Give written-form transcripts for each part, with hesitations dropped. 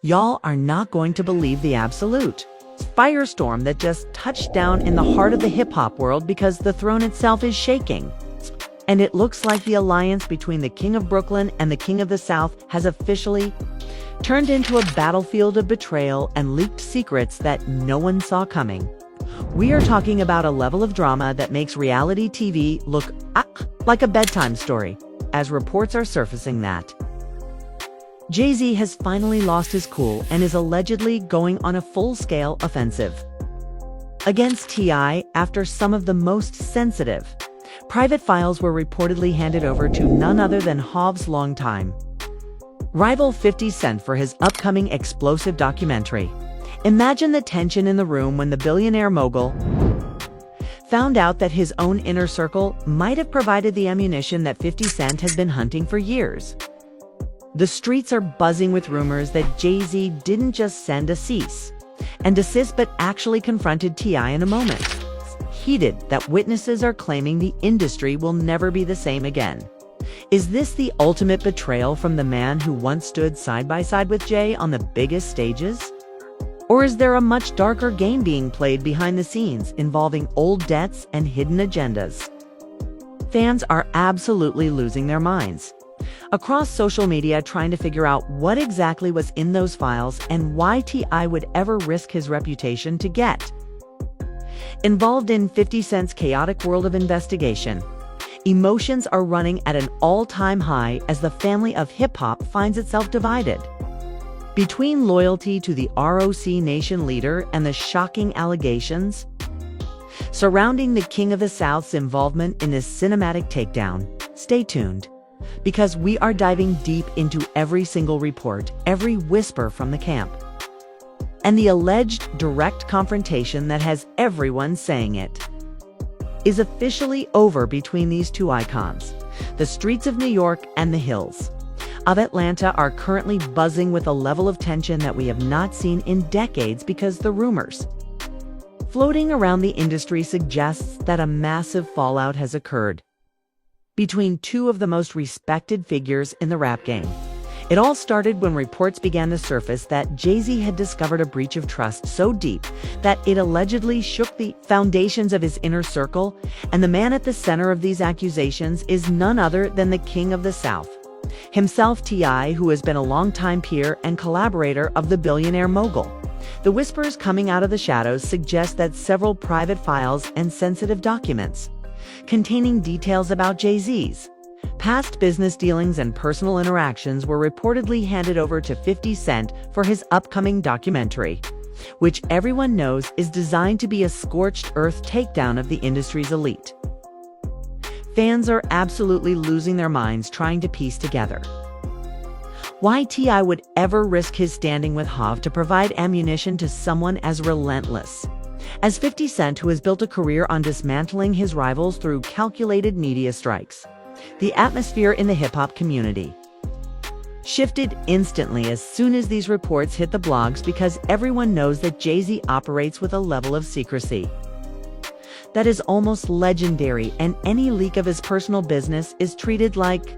Y'all are not going to believe the absolute firestorm that just touched down in the heart of the hip-hop world because the throne itself is shaking. And it looks like the alliance between the King of Brooklyn and the King of the South has officially turned into a battlefield of betrayal and leaked secrets that no one saw coming. We are talking about a level of drama that makes reality TV look like a bedtime story, as reports are surfacing that Jay-Z has finally lost his cool and is allegedly going on a full-scale offensive against T.I. after some of the most sensitive private files were reportedly handed over to none other than Hov's longtime rival 50 Cent for his upcoming explosive documentary. Imagine the tension in the room when the billionaire mogul found out that his own inner circle might have provided the ammunition that 50 Cent has been hunting for years. The streets are buzzing with rumors that Jay-Z didn't just send a cease and desist but actually confronted T.I. in a moment. Heated that witnesses are claiming the industry will never be the same again. Is this the ultimate betrayal from the man who once stood side by side with Jay on the biggest stages? Or is there a much darker game being played behind the scenes involving old debts and hidden agendas? Fans are absolutely losing their minds across social media trying to figure out what exactly was in those files and why T.I. would ever risk his reputation to get involved in 50 Cent's chaotic world of investigation. Emotions are running at an all-time high as the family of hip-hop finds itself divided between loyalty to the ROC Nation leader and the shocking allegations surrounding the King of the South's involvement in this cinematic takedown. Stay tuned, because we are diving deep into every single report, every whisper from the camp, and the alleged direct confrontation that has everyone saying it is officially over between these two icons. The streets of New York and the hills of Atlanta are currently buzzing with a level of tension that we have not seen in decades because the rumors floating around the industry suggests that a massive fallout has occurred between two of the most respected figures in the rap game. It all started when reports began to surface that Jay-Z had discovered a breach of trust so deep that it allegedly shook the foundations of his inner circle, and the man at the center of these accusations is none other than the King of the South himself, T.I., who has been a longtime peer and collaborator of the billionaire mogul. The whispers coming out of the shadows suggest that several private files and sensitive documents containing details about Jay-Z's past business dealings and personal interactions were reportedly handed over to 50 Cent for his upcoming documentary, which everyone knows is designed to be a scorched earth takedown of the industry's elite. Fans are absolutely losing their minds trying to piece together why T.I. would ever risk his standing with Hov to provide ammunition to someone as relentless as 50 Cent, who has built a career on dismantling his rivals through calculated media strikes. The atmosphere in the hip-hop community shifted instantly as soon as these reports hit the blogs because everyone knows that Jay-Z operates with a level of secrecy that is almost legendary, and any leak of his personal business is treated like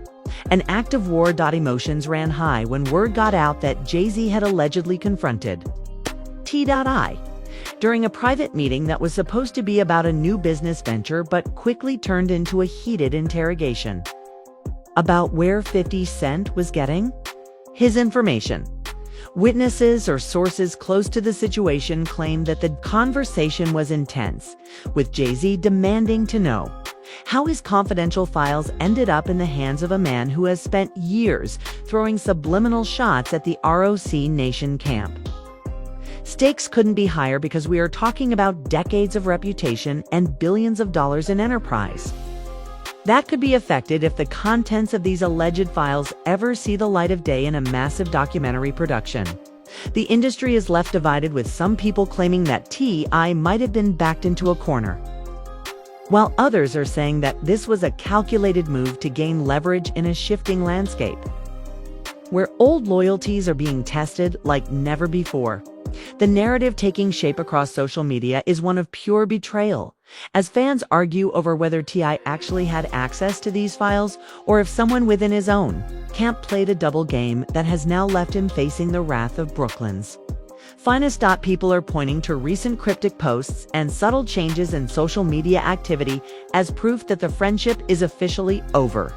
an act of war. Emotions ran high when word got out that Jay-Z had allegedly confronted T.I. during a private meeting that was supposed to be about a new business venture but quickly turned into a heated interrogation about where 50 Cent was getting his information. Witnesses or sources close to the situation claimed that the conversation was intense, with Jay-Z demanding to know how his confidential files ended up in the hands of a man who has spent years throwing subliminal shots at the ROC Nation camp. Stakes couldn't be higher because we are talking about decades of reputation and billions of dollars in enterprise that could be affected if the contents of these alleged files ever see the light of day in a massive documentary production. The industry is left divided, with some people claiming that T.I. might have been backed into a corner, while others are saying that this was a calculated move to gain leverage in a shifting landscape where old loyalties are being tested like never before. The narrative taking shape across social media is one of pure betrayal, as fans argue over whether T.I. actually had access to these files or if someone within his own camp played a double game that has now left him facing the wrath of Brooklyn's finest. People are pointing to recent cryptic posts and subtle changes in social media activity as proof that the friendship is officially over,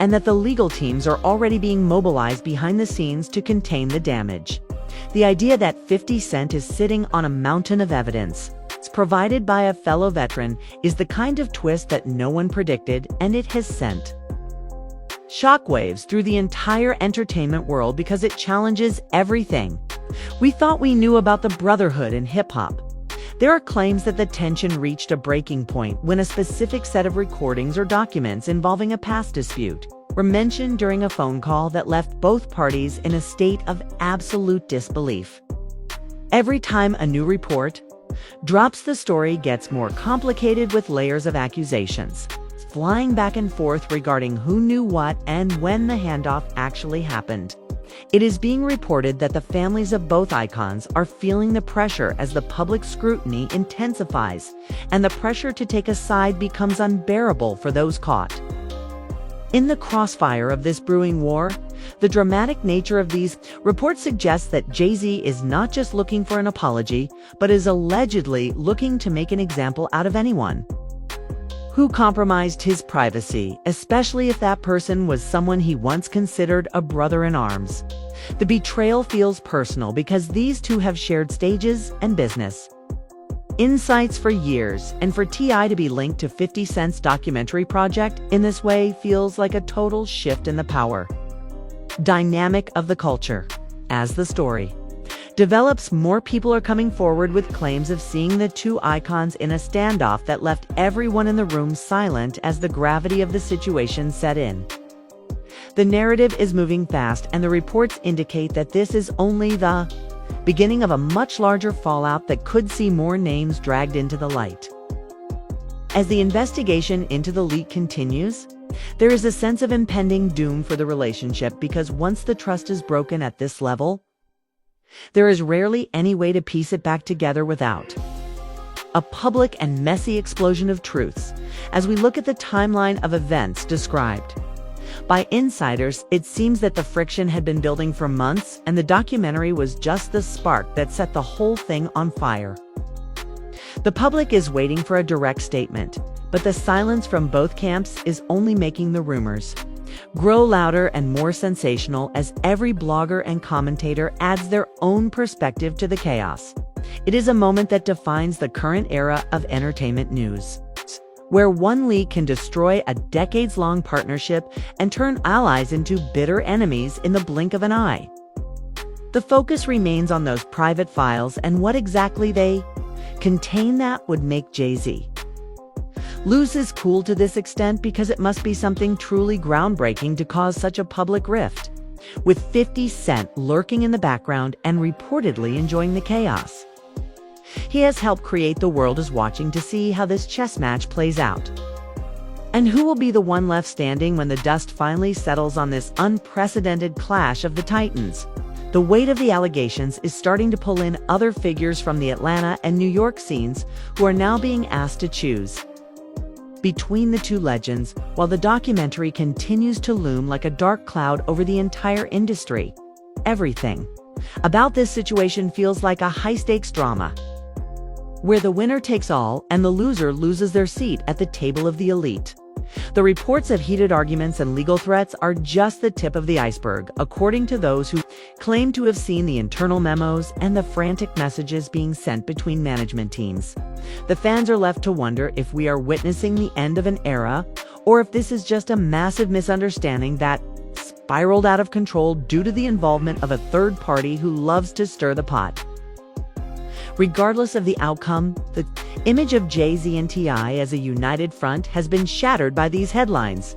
and that the legal teams are already being mobilized behind the scenes to contain the damage. The idea that 50 Cent is sitting on a mountain of evidence provided by a fellow veteran is the kind of twist that no one predicted, and it has sent shockwaves through the entire entertainment world because it challenges everything we thought we knew about the brotherhood in hip-hop. There are claims that the tension reached a breaking point when a specific set of recordings or documents involving a past dispute were mentioned during a phone call that left both parties in a state of absolute disbelief. Every time a new report drops, the story gets more complicated with layers of accusations flying back and forth regarding who knew what and when the handoff actually happened. It is being reported that the families of both icons are feeling the pressure as the public scrutiny intensifies, and the pressure to take a side becomes unbearable for those caught in the crossfire of this brewing war. The dramatic nature of these reports suggests that Jay-Z is not just looking for an apology, but is allegedly looking to make an example out of anyone who compromised his privacy, especially if that person was someone he once considered a brother in arms. The betrayal feels personal because these two have shared stages and business insights for years, and for T.I. to be linked to 50 Cent's documentary project in this way feels like a total shift in the power dynamic of the culture. As the story develops, more people are coming forward with claims of seeing the two icons in a standoff that left everyone in the room silent as the gravity of the situation set in. The narrative is moving fast, and the reports indicate that this is only the beginning of a much larger fallout that could see more names dragged into the light. As the investigation into the leak continues, there is a sense of impending doom for the relationship, because once the trust is broken at this level, there is rarely any way to piece it back together without a public and messy explosion of truths. As we look at the timeline of events described by insiders, it seems that the friction had been building for months, and the documentary was just the spark that set the whole thing on fire. The public is waiting for a direct statement, but the silence from both camps is only making the rumors grow louder and more sensational as every blogger and commentator adds their own perspective to the chaos. It is a moment that defines the current era of entertainment news, where one leak can destroy a decades-long partnership and turn allies into bitter enemies in the blink of an eye. The focus remains on those private files and what exactly they contain that would make Jay-Z lose his cool to this extent, because it must be something truly groundbreaking to cause such a public rift, with 50 Cent lurking in the background and reportedly enjoying the chaos. He has helped create the world is watching to see how this chess match plays out. And who will be the one left standing when the dust finally settles on this unprecedented clash of the titans? The weight of the allegations is starting to pull in other figures from the Atlanta and New York scenes who are now being asked to choose between the two legends, while the documentary continues to loom like a dark cloud over the entire industry. Everything about this situation feels like a high-stakes drama, where the winner takes all and the loser loses their seat at the table of the elite. The reports of heated arguments and legal threats are just the tip of the iceberg, according to those who claim to have seen the internal memos and the frantic messages being sent between management teams. The fans are left to wonder if we are witnessing the end of an era, or if this is just a massive misunderstanding that spiraled out of control due to the involvement of a third party who loves to stir the pot. Regardless of the outcome, the image of Jay-Z and T.I. as a united front has been shattered by these headlines,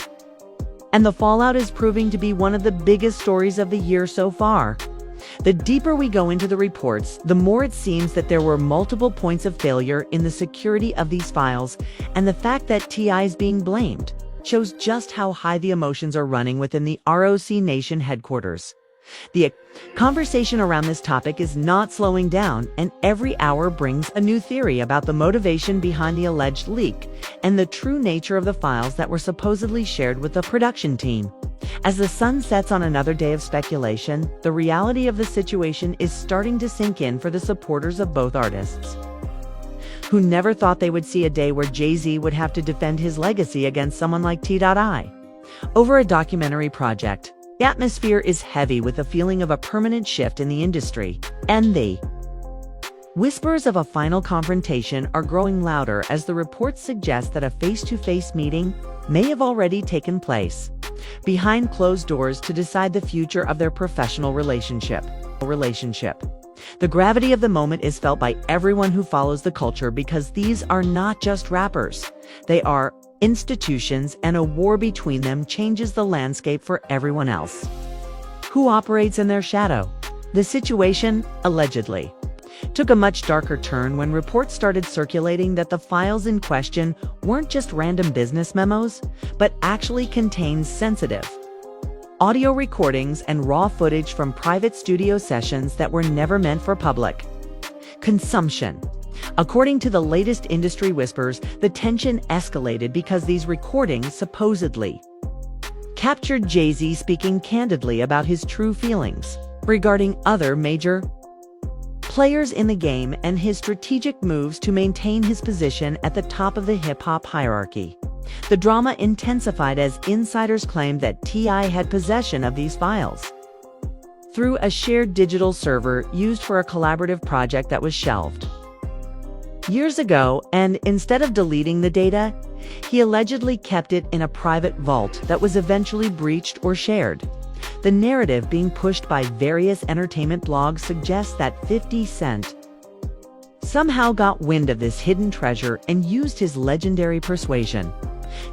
and the fallout is proving to be one of the biggest stories of the year so far. The deeper we go into the reports, the more it seems that there were multiple points of failure in the security of these files, and the fact that T.I. is being blamed shows just how high the emotions are running within the ROC Nation headquarters. The conversation around this topic is not slowing down, and every hour brings a new theory about the motivation behind the alleged leak and the true nature of the files that were supposedly shared with the production team. As the sun sets on another day of speculation, the reality of the situation is starting to sink in for the supporters of both artists, who never thought they would see a day where Jay-Z would have to defend his legacy against someone like T.I. over a documentary project. The atmosphere is heavy with a feeling of a permanent shift in the industry, and the whispers of a final confrontation are growing louder as the reports suggest that a face-to-face meeting may have already taken place behind closed doors to decide the future of their professional relationship. The gravity of the moment is felt by everyone who follows the culture because these are not just rappers. They are institutions, and a war between them changes the landscape for everyone else who operates in their shadow. The situation, allegedly, took a much darker turn when reports started circulating that the files in question weren't just random business memos, but actually contained sensitive audio recordings and raw footage from private studio sessions that were never meant for public consumption. According to the latest industry whispers, the tension escalated because these recordings supposedly captured Jay-Z speaking candidly about his true feelings regarding other major players in the game and his strategic moves to maintain his position at the top of the hip-hop hierarchy. The drama intensified as insiders claimed that T.I. had possession of these files through a shared digital server used for a collaborative project that was shelved years ago, and instead of deleting the data, he allegedly kept it in a private vault that was eventually breached or shared. The narrative being pushed by various entertainment blogs suggests that 50 Cent somehow got wind of this hidden treasure and used his legendary persuasion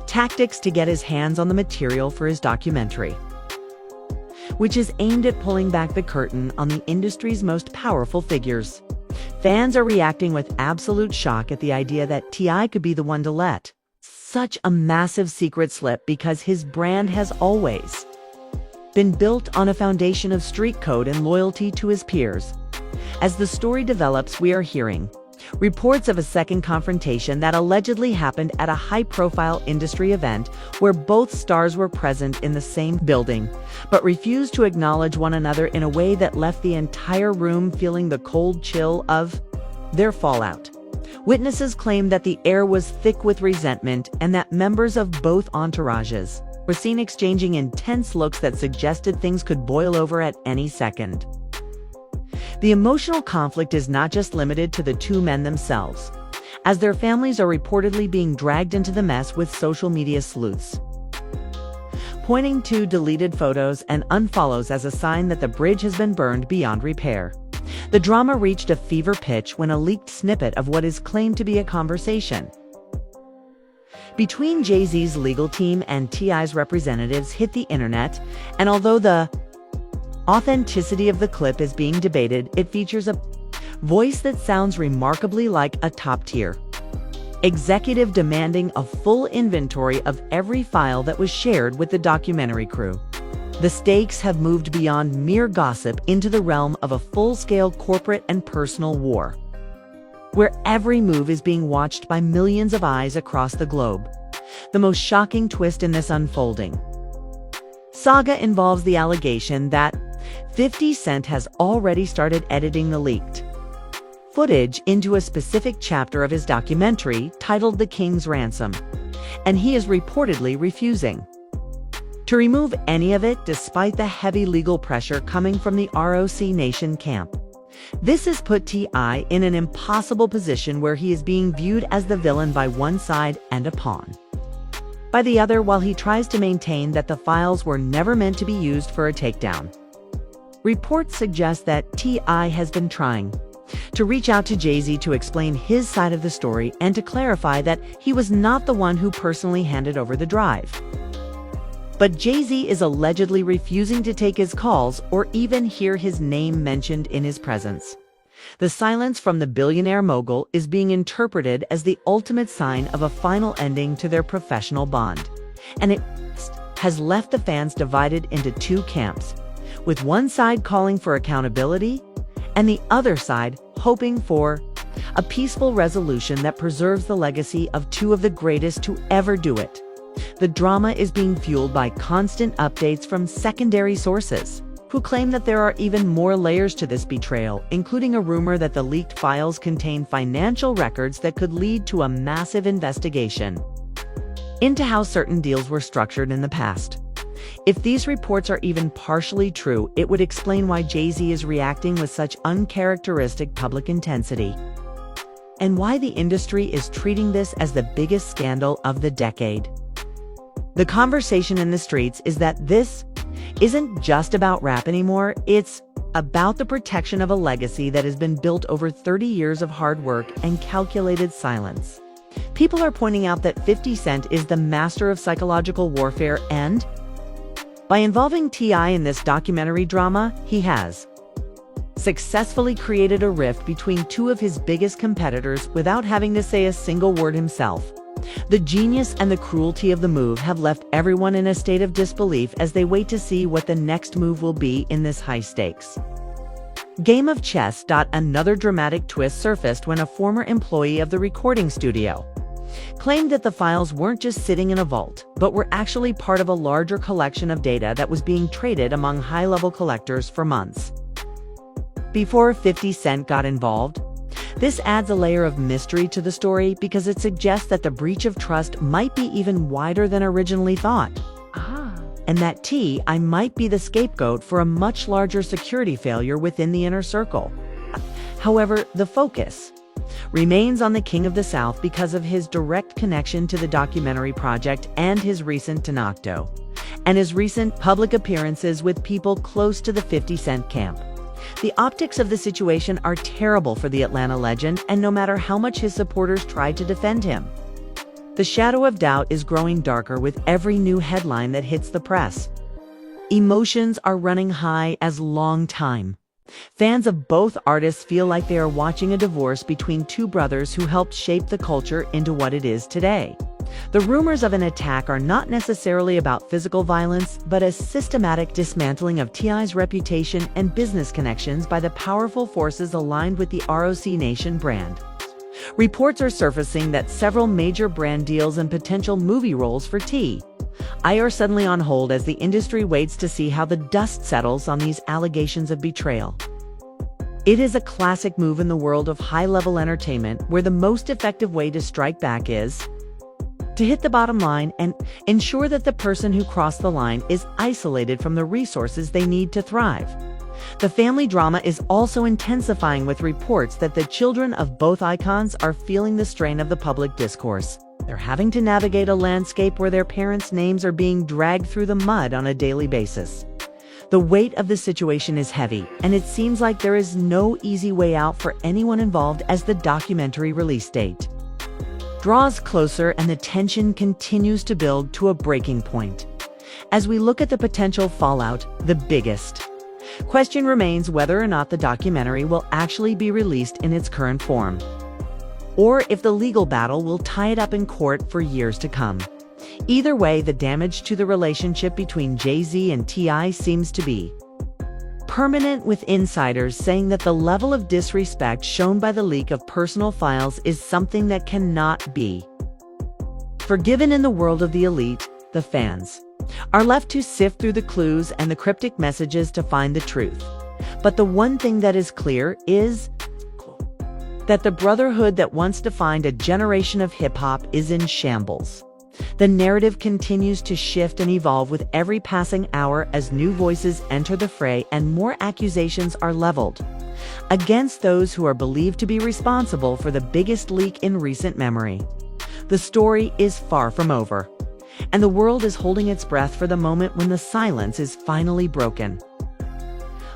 tactics to get his hands on the material for his documentary, which is aimed at pulling back the curtain on the industry's most powerful figures. Fans are reacting with absolute shock at the idea that T.I. could be the one to let such a massive secret slip because his brand has always been built on a foundation of street code and loyalty to his peers. As the story develops, we are hearing reports of a second confrontation that allegedly happened at a high-profile industry event where both stars were present in the same building, but refused to acknowledge one another in a way that left the entire room feeling the cold chill of their fallout. Witnesses claimed that the air was thick with resentment and that members of both entourages were seen exchanging intense looks that suggested things could boil over at any second. The emotional conflict is not just limited to the two men themselves, as their families are reportedly being dragged into the mess with social media sleuths pointing to deleted photos and unfollows as a sign that the bridge has been burned beyond repair. The drama reached a fever pitch when a leaked snippet of what is claimed to be a conversation between Jay-Z's legal team and T.I.'s representatives hit the internet, and although the authenticity of the clip is being debated, it features a voice that sounds remarkably like a top-tier executive demanding a full inventory of every file that was shared with the documentary crew. The stakes have moved beyond mere gossip into the realm of a full-scale corporate and personal war, where every move is being watched by millions of eyes across the globe. The most shocking twist in this unfolding saga involves the allegation that 50 Cent has already started editing the leaked footage into a specific chapter of his documentary titled The King's Ransom, and he is reportedly refusing to remove any of it despite the heavy legal pressure coming from the ROC Nation camp. This has put T.I. in an impossible position where he is being viewed as the villain by one side and a pawn by the other, while he tries to maintain that the files were never meant to be used for a takedown. Reports suggest that T.I. has been trying to reach out to Jay-Z to explain his side of the story and to clarify that he was not the one who personally handed over the drive. But Jay-Z is allegedly refusing to take his calls or even hear his name mentioned in his presence. The silence from the billionaire mogul is being interpreted as the ultimate sign of a final ending to their professional bond, and it has left the fans divided into two camps, with one side calling for accountability and the other side hoping for a peaceful resolution that preserves the legacy of two of the greatest to ever do it. The drama is being fueled by constant updates from secondary sources, who claim that there are even more layers to this betrayal, including a rumor that the leaked files contain financial records that could lead to a massive investigation into how certain deals were structured in the past. If these reports are even partially true, it would explain why Jay-Z is reacting with such uncharacteristic public intensity, and why the industry is treating this as the biggest scandal of the decade. The conversation in the streets is that this isn't just about rap anymore, it's about the protection of a legacy that has been built over 30 years of hard work and calculated silence. People are pointing out that 50 Cent is the master of psychological warfare, and by involving T.I. in this documentary drama, he has successfully created a rift between two of his biggest competitors without having to say a single word himself. The genius and the cruelty of the move have left everyone in a state of disbelief as they wait to see what the next move will be in this high-stakes game of chess. Another dramatic twist surfaced when a former employee of the recording studio claimed that the files weren't just sitting in a vault, but were actually part of a larger collection of data that was being traded among high-level collectors for months before 50 Cent got involved. This adds a layer of mystery to the story because it suggests that the breach of trust might be even wider than originally thought, and that T.I. might be the scapegoat for a much larger security failure within the inner circle. However, the focus remains on the King of the South because of his direct connection to the documentary project and his recent Tenacto, and his recent public appearances with people close to the 50 Cent camp. The optics of the situation are terrible for the Atlanta legend, and no matter how much his supporters tried to defend him, the shadow of doubt is growing darker with every new headline that hits the press. Emotions are running high as longtime fans of both artists feel like they are watching a divorce between two brothers who helped shape the culture into what it is today. The rumors of an attack are not necessarily about physical violence, but a systematic dismantling of T.I.'s reputation and business connections by the powerful forces aligned with the ROC Nation brand. Reports are surfacing that several major brand deals and potential movie roles for T.I. are suddenly on hold as the industry waits to see how the dust settles on these allegations of betrayal. It is a classic move in the world of high-level entertainment, where the most effective way to strike back is to hit the bottom line and ensure that the person who crossed the line is isolated from the resources they need to thrive. The family drama is also intensifying with reports that the children of both icons are feeling the strain of the public discourse. They're having to navigate a landscape where their parents' names are being dragged through the mud on a daily basis. The weight of the situation is heavy, and it seems like there is no easy way out for anyone involved as the documentary release date draws closer and the tension continues to build to a breaking point. As we look at the potential fallout, the biggest question remains whether or not the documentary will actually be released in its current form, or if the legal battle will tie it up in court for years to come. Either way, the damage to the relationship between Jay-Z and T.I. seems to be permanent, with insiders saying that the level of disrespect shown by the leak of personal files is something that cannot be forgiven. In the world of the elite, the fans are left to sift through the clues and the cryptic messages to find the truth. But the one thing that is clear is that the brotherhood that once defined a generation of hip-hop is in shambles. The narrative continues to shift and evolve with every passing hour as new voices enter the fray and more accusations are leveled against those who are believed to be responsible for the biggest leak in recent memory. The story is far from over, and the world is holding its breath for the moment when the silence is finally broken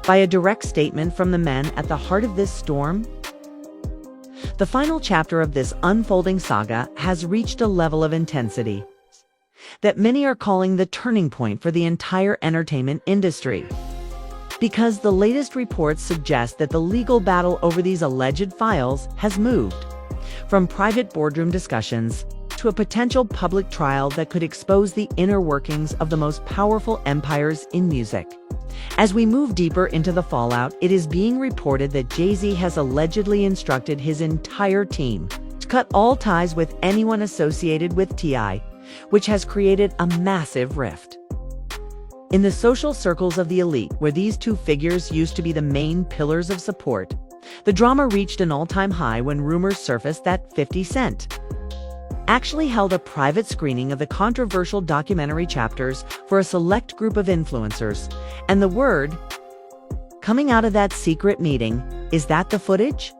by a direct statement from the men at the heart of this storm. The final chapter of this unfolding saga has reached a level of intensity that many are calling the turning point for the entire entertainment industry, because the latest reports suggest that the legal battle over these alleged files has moved from private boardroom discussions to a potential public trial that could expose the inner workings of the most powerful empires in music. As we move deeper into the fallout, it is being reported that Jay-Z has allegedly instructed his entire team to cut all ties with anyone associated with T.I., which has created a massive rift. In the social circles of the elite, where these two figures used to be the main pillars of support, the drama reached an all-time high when rumors surfaced that 50 Cent actually held a private screening of the controversial documentary chapters for a select group of influencers. And the word coming out of that secret meeting is that the footage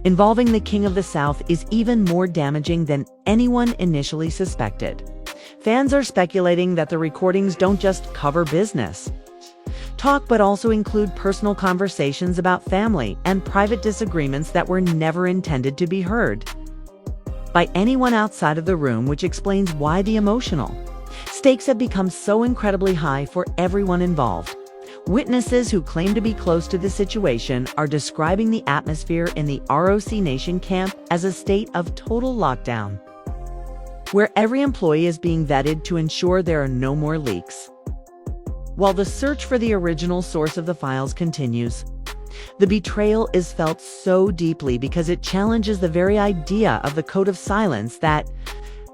involving the King of the South is even more damaging than anyone initially suspected. Fans are speculating that the recordings don't just cover business talk, but also include personal conversations about family and private disagreements that were never intended to be heard by anyone outside of the room, which explains why the emotional stakes have become so incredibly high for everyone involved. Witnesses who claim to be close to the situation are describing the atmosphere in the ROC Nation camp as a state of total lockdown, where every employee is being vetted to ensure there are no more leaks. While the search for the original source of the files continues, the betrayal is felt so deeply because it challenges the very idea of the code of silence that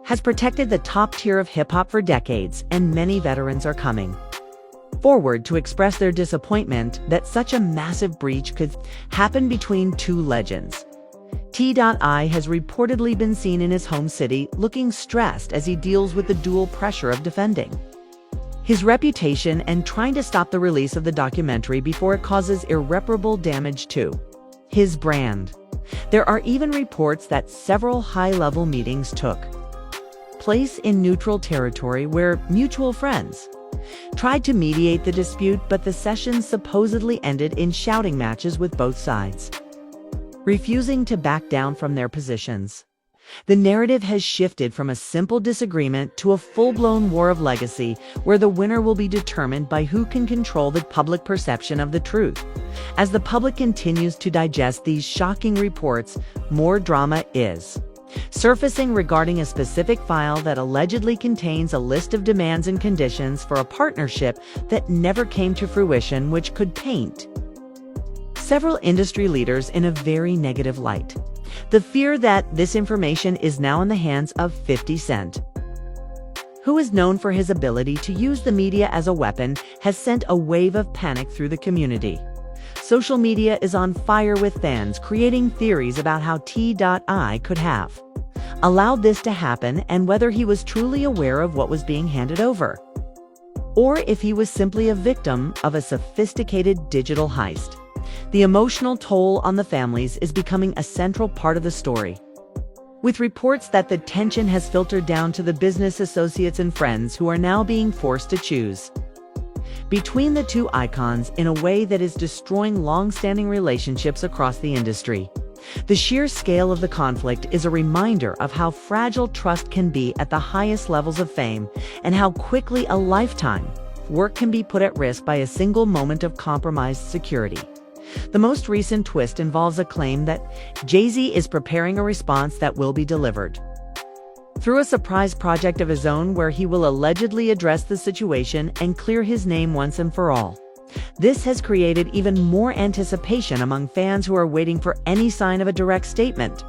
has protected the top tier of hip-hop for decades, and many veterans are coming forward to express their disappointment that such a massive breach could happen between two legends. T.I. has reportedly been seen in his home city looking stressed as he deals with the dual pressure of defending his reputation and trying to stop the release of the documentary before it causes irreparable damage to his brand. There are even reports that several high-level meetings took place in neutral territory where mutual friends tried to mediate the dispute, but the sessions supposedly ended in shouting matches with both sides refusing to back down from their positions. The narrative has shifted from a simple disagreement to a full-blown war of legacy, where the winner will be determined by who can control the public perception of the truth. As the public continues to digest these shocking reports, more drama is surfacing regarding a specific file that allegedly contains a list of demands and conditions for a partnership that never came to fruition, which could paint several industry leaders in a very negative light. The fear that this information is now in the hands of 50 Cent, who is known for his ability to use the media as a weapon, has sent a wave of panic through the community. Social media is on fire with fans creating theories about how T.I. could have allowed this to happen, and whether he was truly aware of what was being handed over, or if he was simply a victim of a sophisticated digital heist. The emotional toll on the families is becoming a central part of the story, with reports that the tension has filtered down to the business associates and friends who are now being forced to choose between the two icons in a way that is destroying long-standing relationships across the industry. The sheer scale of the conflict is a reminder of how fragile trust can be at the highest levels of fame, and how quickly a lifetime work can be put at risk by a single moment of compromised security. The most recent twist involves a claim that Jay-Z is preparing a response that will be delivered through a surprise project of his own, where he will allegedly address the situation and clear his name once and for all. This has created even more anticipation among fans who are waiting for any sign of a direct statement.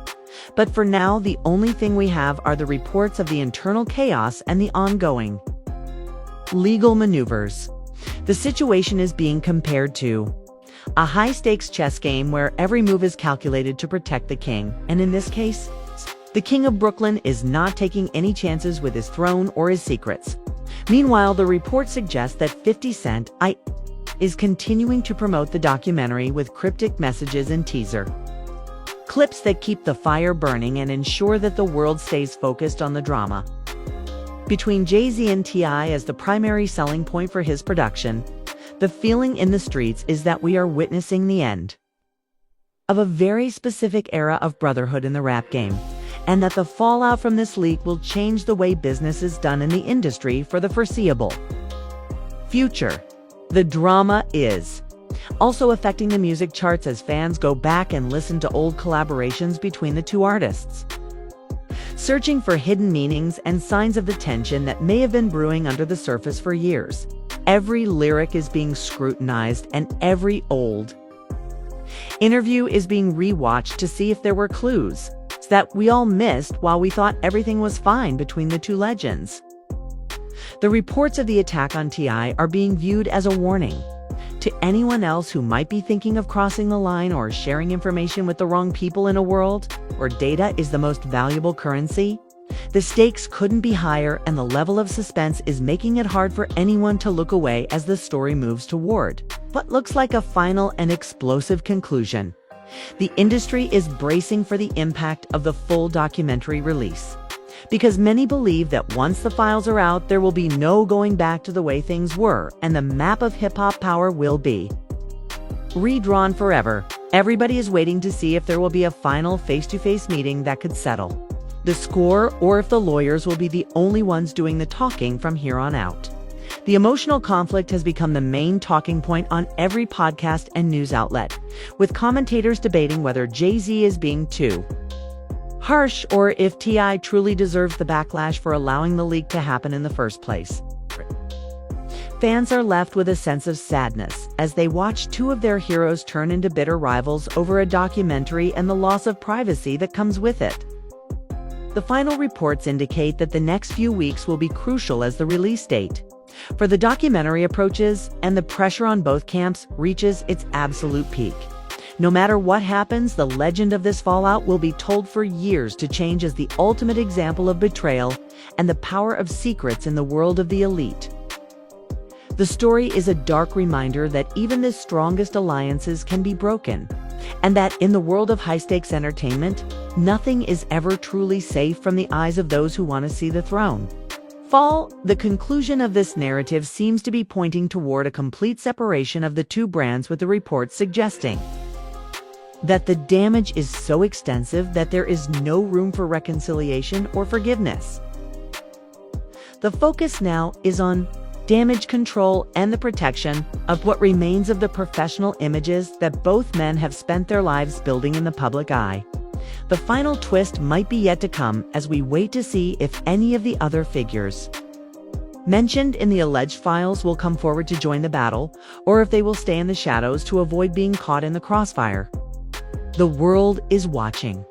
But for now, the only thing we have are the reports of the internal chaos and the ongoing legal maneuvers. The situation is being compared to a high-stakes chess game where every move is calculated to protect the king, and in this case, the King of Brooklyn is not taking any chances with his throne or his secrets. Meanwhile, the report suggests that 50 Cent is continuing to promote the documentary with cryptic messages and teaser clips that keep the fire burning and ensure that the world stays focused on the drama between Jay-Z and T.I. as the primary selling point for his production. The feeling in the streets is that we are witnessing the end of a very specific era of brotherhood in the rap game, and that the fallout from this leak will change the way business is done in the industry for the foreseeable future. The drama is also affecting the music charts as fans go back and listen to old collaborations between the two artists. searching for hidden meanings and signs of the tension that may have been brewing under the surface for years. Every lyric is being scrutinized, and every old interview is being rewatched to see if there were clues that we all missed while we thought everything was fine between the two legends. The reports of the attack on T.I. are being viewed as a warning to anyone else who might be thinking of crossing the line or sharing information with the wrong people in a world where data is the most valuable currency. The stakes couldn't be higher, and the level of suspense is making it hard for anyone to look away as the story moves toward what looks like a final and explosive conclusion. The industry is bracing for the impact of the full documentary release, because many believe that once the files are out, there will be no going back to the way things were, and the map of hip-hop power will be redrawn forever. Everybody is waiting to see if there will be a final face-to-face meeting that could settle the score, or if the lawyers will be the only ones doing the talking from here on out. The emotional conflict has become the main talking point on every podcast and news outlet, with commentators debating whether Jay-Z is being too harsh or if T.I. truly deserves the backlash for allowing the leak to happen in the first place. Fans are left with a sense of sadness as they watch two of their heroes turn into bitter rivals over a documentary and the loss of privacy that comes with it. The final reports indicate that the next few weeks will be crucial as the release date for the documentary approaches and the pressure on both camps reaches its absolute peak. No matter what happens, the legend of this fallout will be told for years to change as the ultimate example of betrayal and the power of secrets in the world of the elite. The story is a dark reminder that even the strongest alliances can be broken, and that in the world of high-stakes entertainment, nothing is ever truly safe from the eyes of those who want to see the throne fall. The conclusion of this narrative seems to be pointing toward a complete separation of the two brands, with the reports suggesting that the damage is so extensive that there is no room for reconciliation or forgiveness. The focus now is on damage control and the protection of what remains of the professional images that both men have spent their lives building in the public eye. The final twist might be yet to come as we wait to see if any of the other figures mentioned in the alleged files will come forward to join the battle, or if they will stay in the shadows to avoid being caught in the crossfire. The world is watching,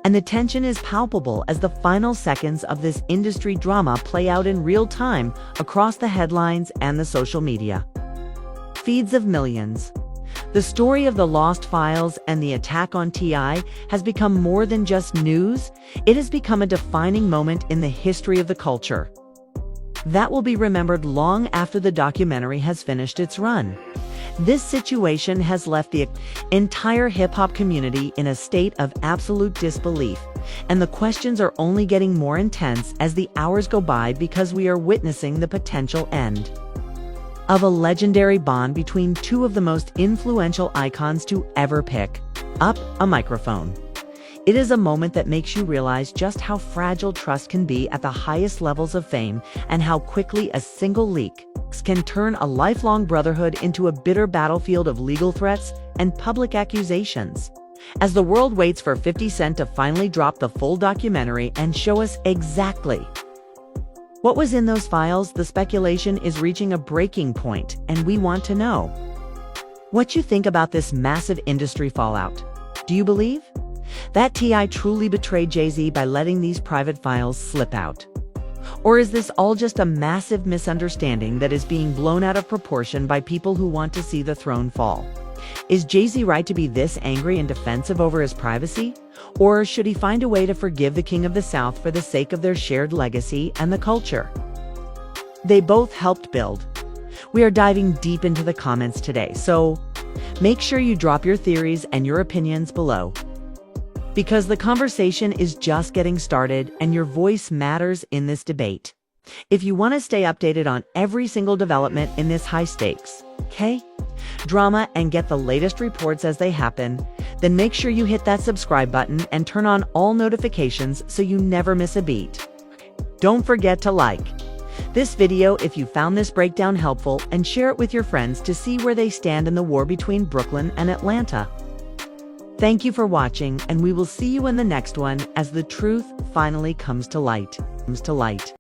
and the tension is palpable as the final seconds of this industry drama play out in real time across the headlines and the social media feeds of millions. The story of the lost files and the attack on T.I. has become more than just news. It has become a defining moment in the history of the culture that will be remembered long after the documentary has finished its run. This situation has left the entire hip-hop community in a state of absolute disbelief, and the questions are only getting more intense as the hours go by, because we are witnessing the potential end of a legendary bond between two of the most influential icons to ever pick up a microphone. It is a moment that makes you realize just how fragile trust can be at the highest levels of fame, and how quickly a single leak can turn a lifelong brotherhood into a bitter battlefield of legal threats and public accusations. As the world waits for 50 Cent to finally drop the full documentary and show us exactly what was in those files, the speculation is reaching a breaking point, and we want to know what you think about this massive industry fallout. Do you believe that T.I. truly betrayed Jay-Z by letting these private files slip out? Or is this all just a massive misunderstanding that is being blown out of proportion by people who want to see the throne fall? Is Jay-Z right to be this angry and defensive over his privacy? Or should he find a way to forgive the King of the South for the sake of their shared legacy and the culture they both helped build? We are diving deep into the comments today, so make sure you drop your theories and your opinions below, because the conversation is just getting started and your voice matters in this debate. If you want to stay updated on every single development in this high-stakes drama and get the latest reports as they happen, then make sure you hit that subscribe button and turn on all notifications so you never miss a beat. Don't forget to like this video if you found this breakdown helpful, and share it with your friends to see where they stand in the war between Brooklyn and Atlanta. Thank you for watching, and we will see you in the next one as the truth finally comes to light.